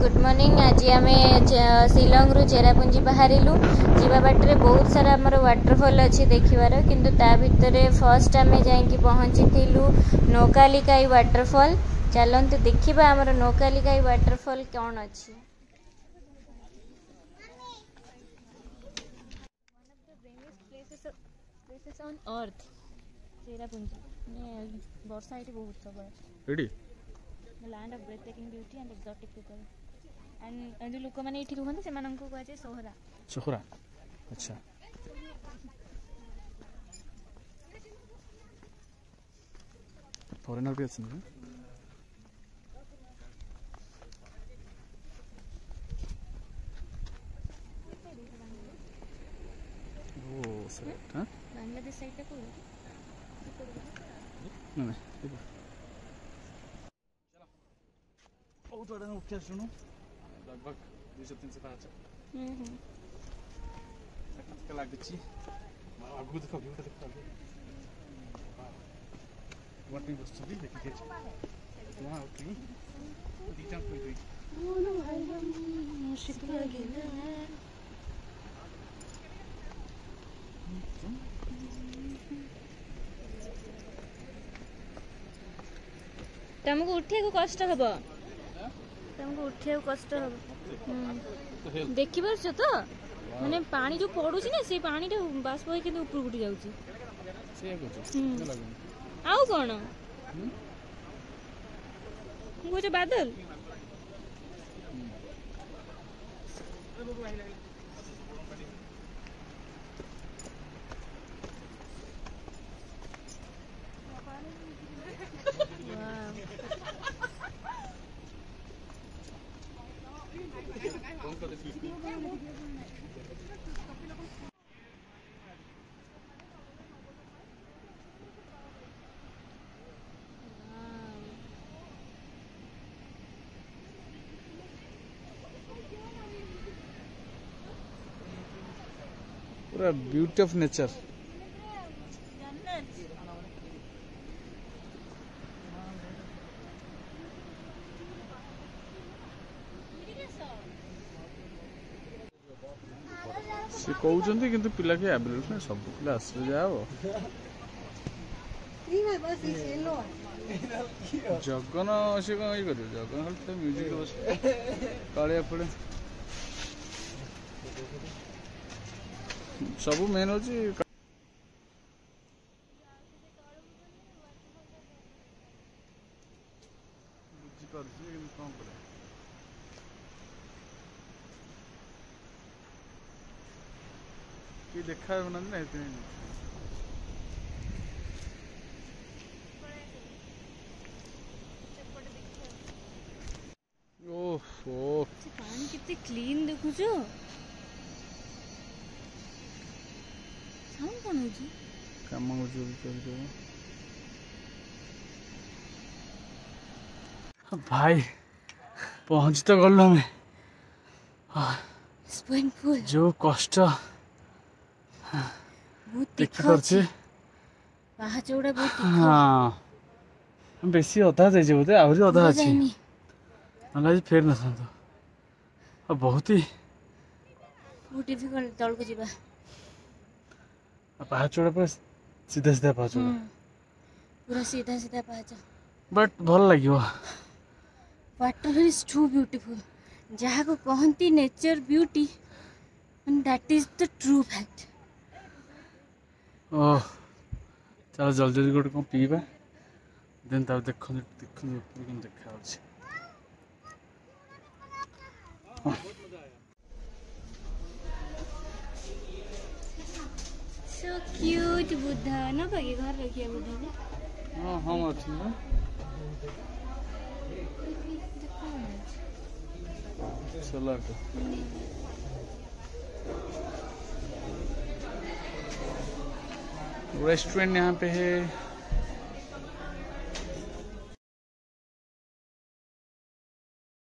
Good morning. आज आम शिलंग रु चेरापुंजी बाहरिलु जीवा बाटे बहुत सारा आमर वाटरफॉल अच्छी देखार किंतु ता भितर फर्स्ट आम जाइए पहुँची नौकालिकाई वाटरफॉल। चलते देखा आमर नौकालिकाई वाटरफॉल कौन अच्छी। ऑन अर्थ चेरापुंजी वर्षा ये बहुत सब the land of breathtaking beauty and exotic people and जो लोक माने एठी रुहंते से मानन को कहे सोहरा सोहरा। अच्छा फॉरेनर भी अच्छे हैं। ओ सर हां बांग्लादेश साइड को नहीं बहुत बड़ा मुख्य सुनो लगभग 200-300 पाँच लगी आगू देख भ्यू देख वाटी बस देखिए वहाँ उठी दीटा कोई तुमको उठे को कष्ट हम तुमको उठे कष्ट हम देखी पार्छ तो माने पानी जो पड़ू ना से पानी बाष्प होई के ऊपर उठी जाउची आउ कौन मुझे बादल पूरा ब्यूटी ऑफ नेचर। से कहते कि पिला के आवेलेबल ना सब पिला आस जाओ जगन से कौन ये कर जगन खाली म्यूजिक बस कालिया पड़े सब मेन हो देखा ना ओहो पानी कितने क्लीन देखुछ साउंड कौन हो काम भाई पहुंच तो गल हमें जो कष्ट देखिए हाँ बेसी अधा जाइए बोधे आहरी अधा अच्छी ना फेर न तो बहुत ही डिफिकल्ट तल को जीवा पहाड़ चढ़ा पर सीधा सीधा पहाड़ चढ़ा पूरा सीधा सीधा पहाड़ बट भल लगे वाटर इज टू ब्यूटीफुल जहाँ को कहती nature beauty and that is the true fact. Oh चलो जल्दी जल्दी गोटे कौन पीवा देन तब देख देखा सो क्यूट बुद्धा न भागे घर रखिए बुद्धा को हाँ हम अच्छे ना सोलर को रेस्टोरेंट यहाँ पे है।